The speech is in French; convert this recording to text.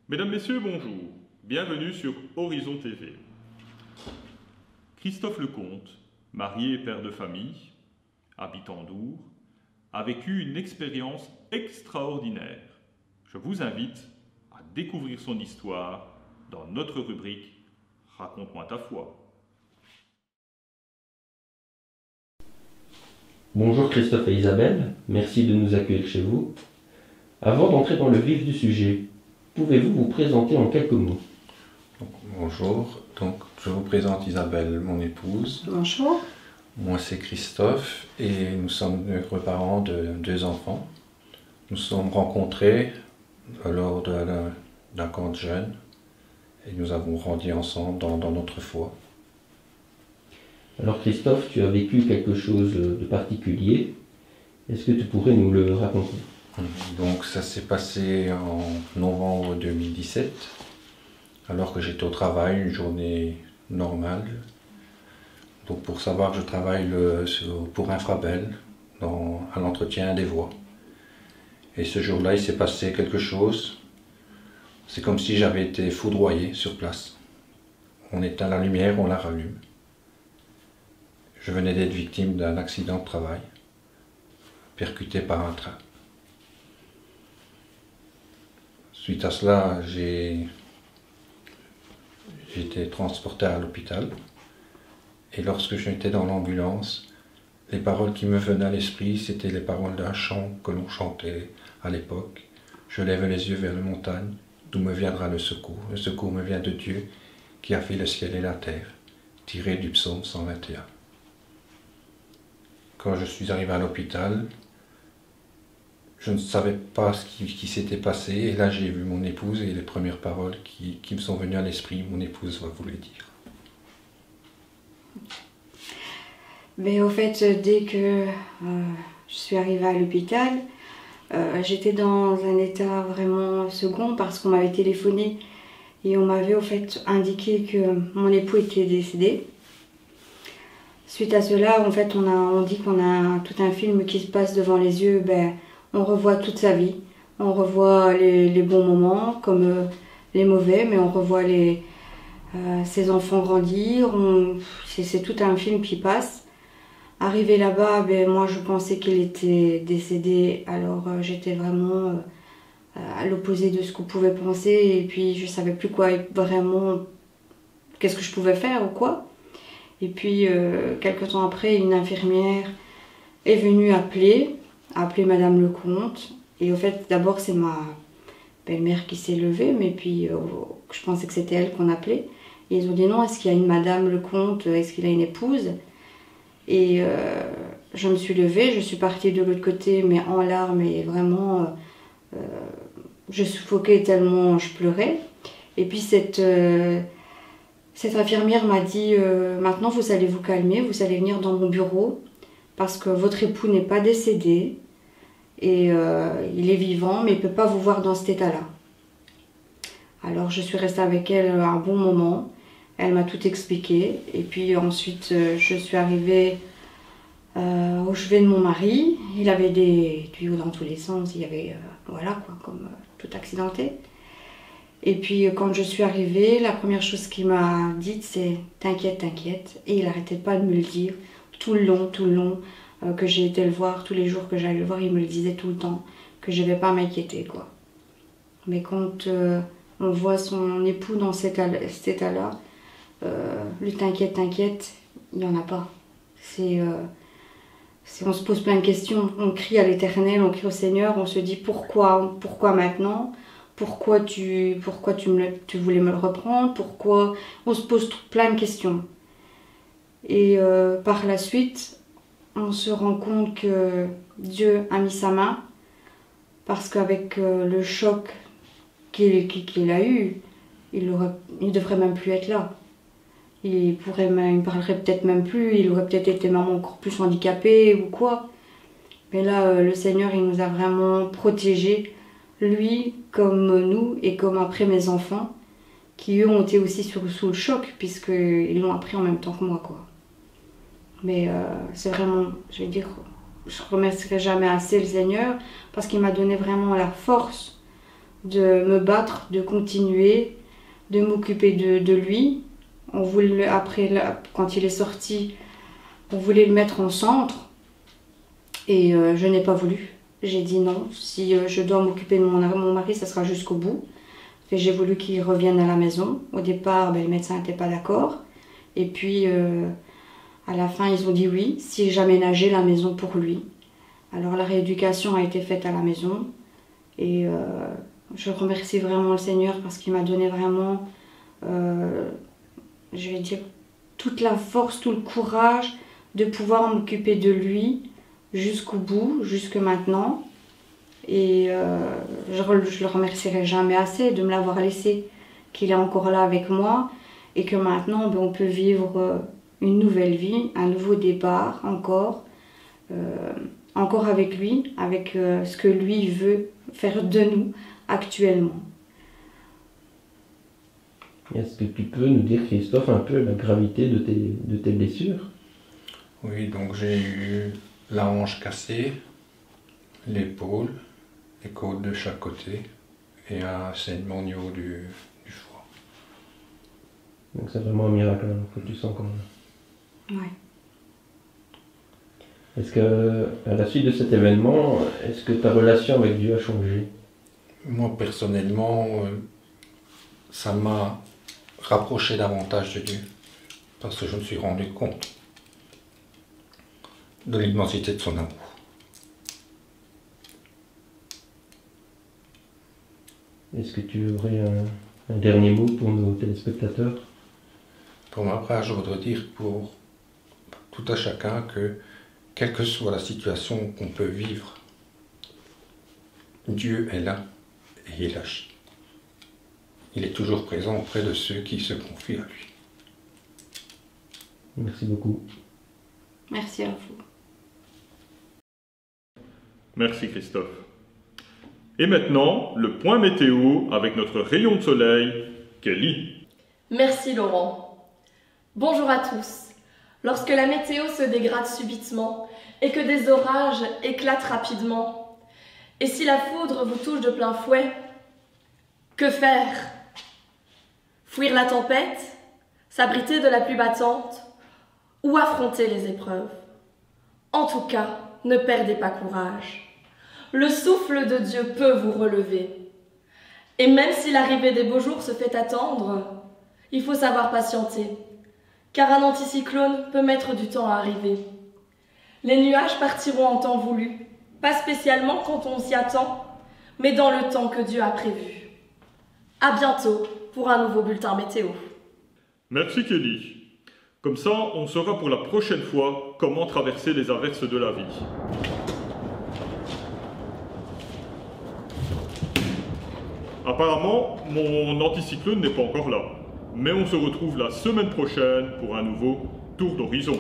Mesdames, Messieurs, bonjour. Bienvenue sur Horizon TV. Christophe Lecomte, marié et père de famille, habitant Dour, a vécu une expérience extraordinaire. Je vous invite à découvrir son histoire dans notre rubrique « Raconte-moi ta foi ». Bonjour Christophe et Isabelle, merci de nous accueillir chez vous. Avant d'entrer dans le vif du sujet, pouvez-vous vous présenter en quelques mots? Bonjour, je vous présente Isabelle, mon épouse. Bonjour. Moi c'est Christophe et nous sommes heureux parents de 2 enfants. Nous sommes rencontrés lors d'un camp de jeunes et nous avons grandi ensemble dans notre foi. Alors Christophe, tu as vécu quelque chose de particulier. Est-ce que tu pourrais nous le raconter? Donc ça s'est passé en novembre 2017, alors que j'étais au travail, une journée normale. Donc pour savoir, je travaille pour Infrabel, à l'entretien des voies. Et ce jour-là, il s'est passé quelque chose. C'est comme si j'avais été foudroyé sur place. On éteint la lumière, on la rallume. Je venais d'être victime d'un accident de travail, percuté par un train. Suite à cela, j'ai été transporté à l'hôpital. Et lorsque j'étais dans l'ambulance, les paroles qui me venaient à l'esprit, c'était les paroles d'un chant que l'on chantait à l'époque. Je lève les yeux vers les montagnes, d'où me viendra le secours. Le secours me vient de Dieu, qui a fait le ciel et la terre, tiré du psaume 121. Quand je suis arrivé à l'hôpital, je ne savais pas ce qui s'était passé, et là j'ai vu mon épouse et les premières paroles qui me sont venues à l'esprit, mon épouse va vous le dire. Mais au fait, dès que je suis arrivée à l'hôpital, j'étais dans un état vraiment second parce qu'on m'avait téléphoné et on m'avait au fait indiqué que mon époux était décédé. Suite à cela, en fait, on dit qu'on a tout un film qui se passe devant les yeux. On revoit toute sa vie. On revoit les bons moments comme les mauvais, mais on revoit ses enfants grandir. C'est tout un film qui passe. Arrivé là-bas, moi je pensais qu'il était décédé, alors j'étais vraiment à l'opposé de ce qu'on pouvait penser et puis je savais plus quoi vraiment, qu'est-ce que je pouvais faire ou quoi. Et puis quelques temps après, une infirmière est venue appeler Madame Lecomte. Et au fait, d'abord c'est ma belle-mère qui s'est levée, mais puis je pensais que c'était elle qu'on appelait. Et ils ont dit non, est-ce qu'il y a une Madame Lecomte, est-ce qu'il a une épouse? Et je me suis levée, je suis partie de l'autre côté, mais en larmes, et vraiment, je suffoquais tellement je pleurais. Et puis cette infirmière m'a dit maintenant vous allez vous calmer, vous allez venir dans mon bureau, parce que votre époux n'est pas décédé, et il est vivant, mais il ne peut pas vous voir dans cet état-là. Alors je suis restée avec elle un bon moment. Elle m'a tout expliqué et puis ensuite je suis arrivée au chevet de mon mari. Il avait des tuyaux dans tous les sens, il y avait, voilà quoi, comme tout accidenté. Et puis quand je suis arrivée, la première chose qu'il m'a dite c'est « t'inquiète, t'inquiète ». Et il n'arrêtait pas de me le dire tout le long que j'ai été le voir, tous les jours que j'allais le voir, il me le disait tout le temps, que je ne vais pas m'inquiéter quoi. Mais quand on voit son époux dans cet état-là, le t'inquiète, t'inquiète, il n'y en a pas. On se pose plein de questions, on crie à l'Éternel, on crie au Seigneur, on se dit pourquoi maintenant, pourquoi tu voulais me le reprendre, pourquoi, on se pose plein de questions. Et par la suite, on se rend compte que Dieu a mis sa main, parce qu'avec le choc qu'il a eu, il devrait même plus être là. Il parlerait peut-être même plus, il aurait peut-être été même encore plus handicapé ou quoi. Mais là, le Seigneur, il nous a vraiment protégés, lui comme nous et comme après mes enfants, qui eux ont été aussi sous le choc, puisqu'ils l'ont appris en même temps que moi, quoi. Mais c'est vraiment, je vais dire, je ne remercierai jamais assez le Seigneur, parce qu'il m'a donné vraiment la force de me battre, de continuer, de m'occuper de lui. On voulait, quand il est sorti, on voulait le mettre en centre et je n'ai pas voulu. J'ai dit non, si je dois m'occuper de mon mari, ça sera jusqu'au bout. Et j'ai voulu qu'il revienne à la maison. Au départ, les médecins n'étaient pas d'accord. Et puis, à la fin, ils ont dit oui, si j'aménageais la maison pour lui. Alors la rééducation a été faite à la maison. Et je remercie vraiment le Seigneur parce qu'il m'a donné vraiment, je vais dire, toute la force, tout le courage de pouvoir m'occuper de lui jusqu'au bout, jusque maintenant. Et je le remercierai jamais assez de me l'avoir laissé, qu'il est encore là avec moi et que maintenant on peut vivre une nouvelle vie, un nouveau départ encore avec lui, avec ce que lui veut faire de nous actuellement. Est-ce que tu peux nous dire, Christophe, un peu la gravité de tes blessures? Oui, donc j'ai eu la hanche cassée, l'épaule, les côtes de chaque côté et un saignement au niveau du foie. Donc c'est vraiment un miracle que tu sens quand même. Ouais. Est-ce que, à la suite de cet événement, est-ce que ta relation avec Dieu a changé? Moi personnellement, ça m'a rapproché davantage de Dieu parce que je me suis rendu compte de l'immensité de son amour. Est-ce que tu aurais un dernier mot pour nos téléspectateurs? Pour ma part, je voudrais dire pour tout à chacun que, quelle que soit la situation qu'on peut vivre, Dieu est là et il agit. Il est toujours présent auprès de ceux qui se confient à lui. Merci beaucoup. Merci à vous. Merci Christophe. Et maintenant, le point météo avec notre rayon de soleil, Kelly. Merci Laurent. Bonjour à tous. Lorsque la météo se dégrade subitement et que des orages éclatent rapidement, et si la foudre vous touche de plein fouet, que faire? Fuir la tempête? S'abriter de la pluie battante? Ou affronter les épreuves? En tout cas, ne perdez pas courage. Le souffle de Dieu peut vous relever. Et même si l'arrivée des beaux jours se fait attendre, il faut savoir patienter, car un anticyclone peut mettre du temps à arriver. Les nuages partiront en temps voulu, pas spécialement quand on s'y attend, mais dans le temps que Dieu a prévu. À bientôt pour un nouveau bulletin météo. Merci Kelly. Comme ça, on saura pour la prochaine fois comment traverser les averses de la vie. Apparemment, mon anticyclone n'est pas encore là. Mais on se retrouve la semaine prochaine pour un nouveau tour d'horizon.